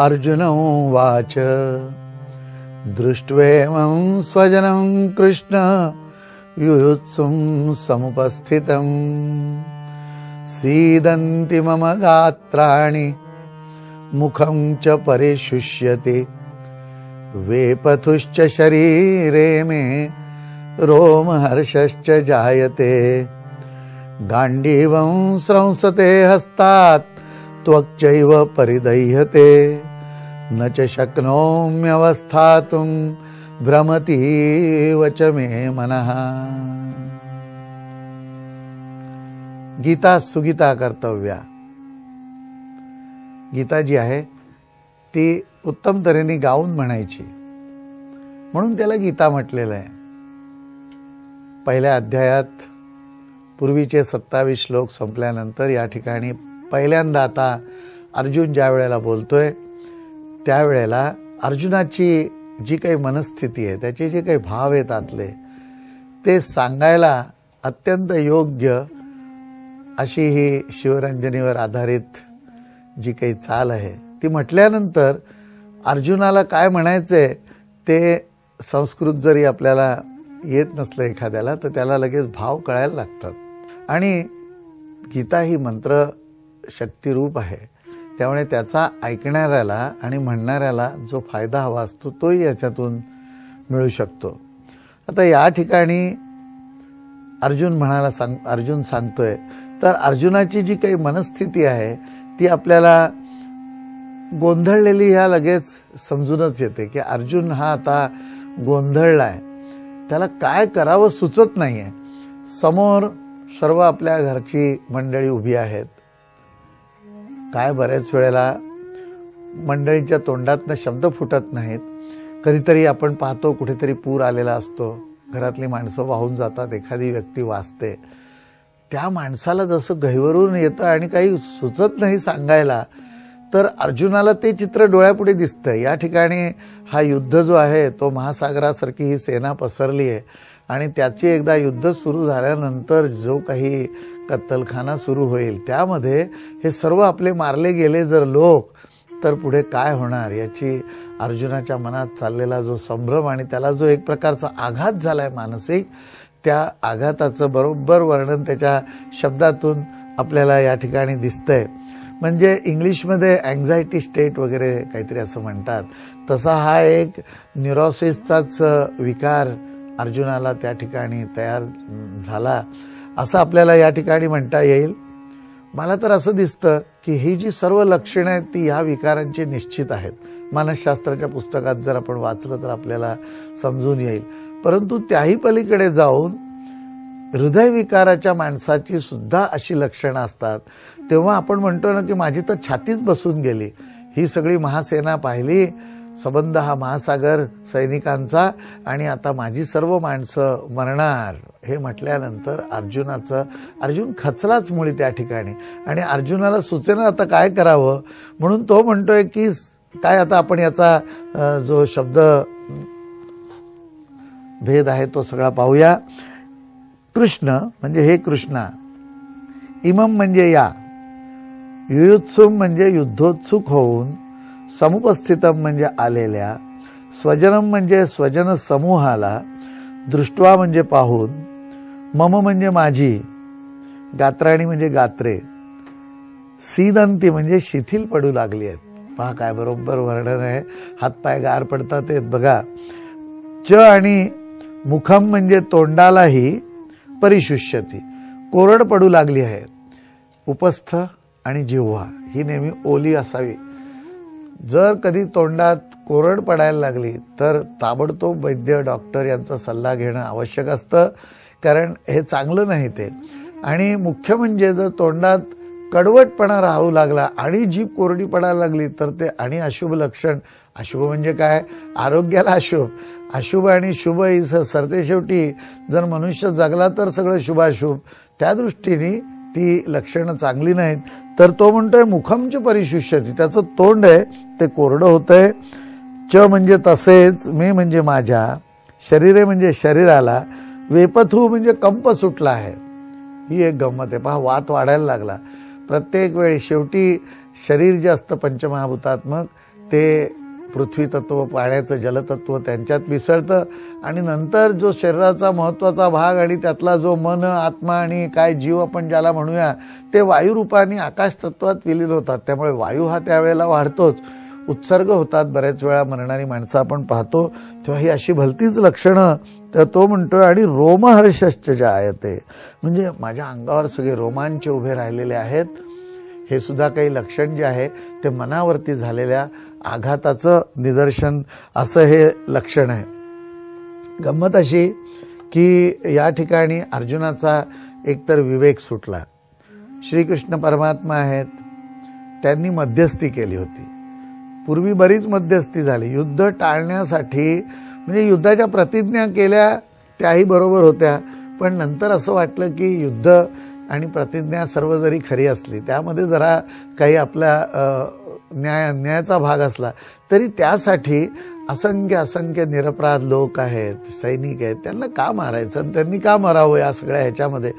अर्जुन उवाच दृष्ट्वेमं स्वजनं कृष्ण युयुत्सुं समुपस्थितं सीदन्ति मम गात्राणि मुखं च परिशुष्यति वेपथुश्च शरीरे मे रोमहर्षश्च जायते गाण्डीवं स्रंसते हस्तात् त्वक्चैव परिदह्यते न च शक्नोम्यवस्थातुं भ्रमतीव च मे मनः। गीता सुगीता कर्तव्या। गीता जी आहे ती उत्तम तऱ्हेने गाऊन म्हणायची, म्हणून त्याला गीता म्हटलेलं आहे. पहिल्या अध्यायात पूर्वीचे 27 श्लोक संपल्यानंतर या ठिकाणी पहिल्यांदा आता अर्जुन ज्या वेळेला बोलतोय त्यावेळेला अर्जुनाची जी काही मनस्थिती आहे, त्याचे जे काही भाव आहेत आतले, ते सांगायला अत्यंत योग्य अशी ही शिवरंजनीवर आधारित जी काही चाल आहे ती म्हटल्यानंतर अर्जुनाला काय म्हणायचंय ते संस्कृत जरी आपल्याला येत नसलं एखाद्याला तर त्याला लगेच भाव कळायला लागतात. आणि गीता ही मंत्र शक्तिरूप आहे, त्यामुळे त्याचा ऐकणाऱ्याला आणि म्हणणाऱ्याला जो फायदा हवा असतो तोही याच्यातून मिळू शकतो. आता या ठिकाणी अर्जुन सांगतोय, तर अर्जुनाची जी काही मनस्थिती आहे ती आपल्याला गोंधळलेली ह्या लगेच समजूनच येते की अर्जुन हा आता गोंधळलाय, त्याला काय करावं सुचत नाहीये. समोर सर्व आपल्या घरची मंडळी उभी आहेत. काय बऱ्याच वेळेला मंडळीच्या तोंडातनं शब्द फुटत नाहीत. कधीतरी आपण पाहतो कुठेतरी पूर आलेला असतो, घरातली माणसं वाहून जातात, एखादी व्यक्ती वाचते. त्या माणसाला जसं गहिवरून येतं आणि काही सुचत नाही सांगायला, तर अर्जुनाला ते चित्र डोळ्यापुढे दिसतंय. या ठिकाणी हा युद्ध जो आहे तो महासागरासारखी ही सेना पसरली आहे आणि त्याची एकदा युद्ध सुरू झाल्यानंतर जो काही कत्तलखाना सुरू होईल त्यामध्ये हे सर्व आपले मारले गेले जर लोक, तर पुढे काय होणार याची अर्जुनाच्या मनात चाललेला जो संभ्रम आणि त्याला जो एक प्रकारचा आघात झालाय मानसिक, त्या आघाताचं बरोबर वर्णन त्याच्या शब्दातून आपल्याला या ठिकाणी दिसतंय. म्हणजे इंग्लिशमध्ये अँझायटी स्टेट वगैरे काहीतरी असं म्हणतात, तसा हा एक न्यूरोसिसचाच विकार अर्जुनाला त्या ठिकाणी तयार झाला असं आपल्याला या ठिकाणी म्हणता येईल. मला तर असं दिसतं की ही जी सर्व लक्षणं आहेत ती ह्या विकारांची निश्चित आहेत. मानसशास्त्राच्या पुस्तकात जर आपण वाचलं तर आपल्याला समजून येईल. परंतु त्याही पलीकडे जाऊन हृदयविकाराच्या माणसाची सुद्धा अशी लक्षणं असतात. तेव्हा आपण म्हणतो ना की माझी तर छातीच बसून गेली. ही सगळी महासेना पाहिली, संबंध हा महासागर सैनिकांचा, आणि आता माझी सर्व माणसं मरणार हे म्हटल्यानंतर अर्जुन खचलाच मुळी त्या ठिकाणी. आणि अर्जुनाला सुचेना आता काय करावं, म्हणून तो म्हणतोय की काय आता आपण याचा जो शब्द भेद आहे तो सगळा पाहूया. कृष्ण म्हणजे हे कृष्णा, इमम म्हणजे या, युयुत्सुम म्हणजे युद्धोत्सुक होऊन, समुपस्थितम म्हणजे आलेल्या, स्वजनम म्हणजे स्वजन समूहाला, दृष्ट्वा म्हणजे पाहून, मम म्हणजे माझी, गात्राणी म्हणजे गात्रे, सीदंती म्हणजे शिथिल पडू लागली आहेत. पहा काय बरोबर वर्णन आहे, हातपाय गार पडतात आहेत बघा. च आणि मुखम म्हणजे तोंडालाही परिशुष्यती, कोरड पडू लागली आहे. उपस्थ आणि जिव्हा ही नेहमी ओली असावी. जर कधी तोंडात कोरड पडायला लागली तर ताबडतोब वैद्य डॉक्टर यांचा सल्ला घेणं आवश्यक असतं, कारण हे चांगलं नाही ते. आणि मुख्य म्हणजे जर तोंडात कडवटपणा राहू लागला आणि जीभ कोरडी पडायला लागली तर ते आणि अशुभ लक्षण. अशुभ म्हणजे काय, आरोग्याला अशुभ. अशुभ आणि शुभ ही सरते शेवटी जर मनुष्य जगला तर सगळं शुभाशुभ. त्या दृष्टीने ती लक्षणं चांगली नाहीत. तर तो म्हणतोय मुखमच परिशुष्यती, त्याचं तोंड आहे ते कोरडं होतंय. च म्हणजे तसेच, मे म्हणजे माझ्या, शरीरे म्हणजे शरीराला, वेपथू म्हणजे कंप सुटला आहे. ही एक गंमत आहे. पहा वात वाढायला लागला प्रत्येक वेळी. शेवटी शरीर जे असतं पंचमहाभूतात्मक ते पृथ्वी तत्व, पाण्याचं जलतत्व त्यांच्यात मिसळतं आणि नंतर जो शरीराचा महत्त्वाचा भाग आणि त्यातला जो मन, आत्मा आणि काय जीव आपण ज्याला म्हणूया, ते वायुरूपाने आकाश तत्वात विलीन होतात. त्यामुळे वायू हा त्यावेळेला वाढतोच, उत्सर्ग होतात. बऱ्याच वेळा मरणारी माणसं आपण पाहतो तेव्हा ही अशी भलतीच लक्षणं. तर तो म्हणतोय आणि रोमहर्षश्च जायते, म्हणजे माझ्या अंगावर सगळे रोमांच उभे राहिलेले आहेत. हे सुद्धा काही लक्षण जे आहे ते मनावरती झालेल्या आघाताचं निदर्शन, असं हे लक्षण आहे. गंमत अशी की या ठिकाणी अर्जुनाचा एकतर विवेक सुटला. श्रीकृष्ण परमात्मा आहेत, त्यांनी मध्यस्थी केली होती. पूर्वी बरीच मध्यस्थी झाली युद्ध टाळण्यासाठी, म्हणजे युद्धाच्या प्रतिज्ञा केल्या त्याही बरोबर होत्या, पण नंतर असं वाटलं की युद्ध आणि प्रतिज्ञा सर्व जरी खरी असली, त्यामध्ये जरा काही आपल्या अन्यायाचा भाग असला तरी त्यासाठी असंख्य निरपराध लोक आहेत, सैनिक आहेत, त्यांना का मारायचं आणि त्यांनी का मरावं या सगळ्या ह्याच्यामध्ये.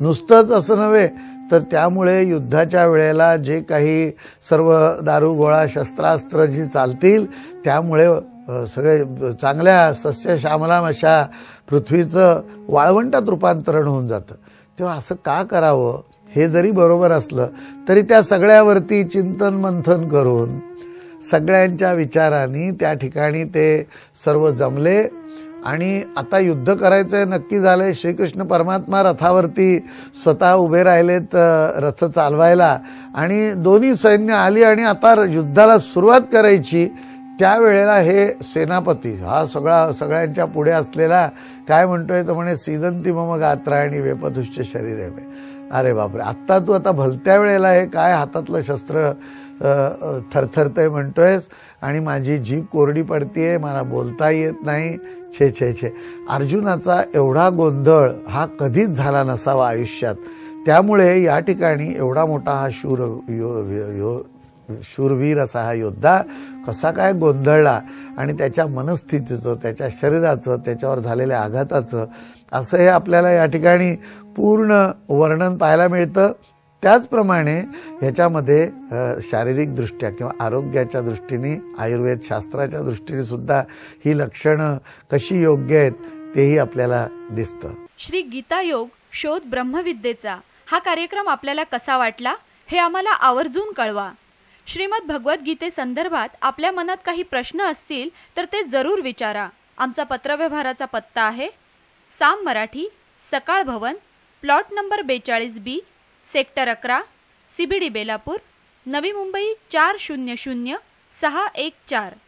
नुसतंच असं नव्हे तर त्यामुळे युद्धाच्या वेळेला जे काही सर्व दारू गोळा शस्त्रास्त्र जी चालतील, त्यामुळे सगळे चांगल्या सस्य श्यामलाम अशा पृथ्वीचं वाळवंटात रूपांतरण होऊन जातं. तेव्हा असं का करावं हे जरी बरोबर असलं तरी त्या सगळ्यावरती चिंतन मंथन करून सगळ्यांच्या विचारांनी त्या ठिकाणी ते सर्व जमले आणि आता युद्ध करायचंय नक्की झालंय. श्रीकृष्ण परमात्मा रथावरती स्वतः उभे राहिलेत रथ चालवायला आणि दोन्ही सैन्य आली आणि आता युद्धाला सुरुवात करायची. त्यावेळेला हे सेनापती हा सगळ्यांच्या पुढे असलेला काय म्हणतोय, तो म्हणे सीदंती मम गात्राणी वेपतुश्च शरीरे. अरे बापरे, आत्ता तू आता भलत्या वेळेला हे काय हातातलं शस्त्र थरथरतय म्हणतोयस आणि माझी जीभ कोरडी पडतीये, मला बोलता येत नाही. छे छे छे. अर्जुनाचा एवढा गोंधळ हा कधीच झाला नसावा आयुष्यात. त्यामुळे या ठिकाणी एवढा मोठा हा शूरवीर असा हा योद्धा कसा काय गोंधळला आणि त्याच्या मनस्थितीचं, त्याच्या शरीराचं, त्याच्यावर झालेल्या आघाताचं असं हे आपल्याला या ठिकाणी पूर्ण वर्णन पाहायला मिळतं. त्याचप्रमाणे ह्याच्यामध्ये शारीरिक दृष्ट्या किंवा आरोग्याच्या दृष्टीने, आयुर्वेद शास्त्राच्या दृष्टीने सुद्धा ही लक्षणं कशी योग्य आहेत तेही आपल्याला दिसतं. श्री गीता योग शोध ब्रह्मविद्येचा हा कार्यक्रम आपल्याला कसा वाटला हे आम्हाला आवर्जून कळवा. श्रीमद भगवद्गीते संदर्भात आपल्या मनात काही प्रश्न असतील तर ते जरूर विचारा. आमचा पत्रव्यवहाराचा पत्ता आहे Saam Marathi, Sakal Bhavan, plot number 42B, sector 11, CBD Belapur, Navi Mumbai 400614.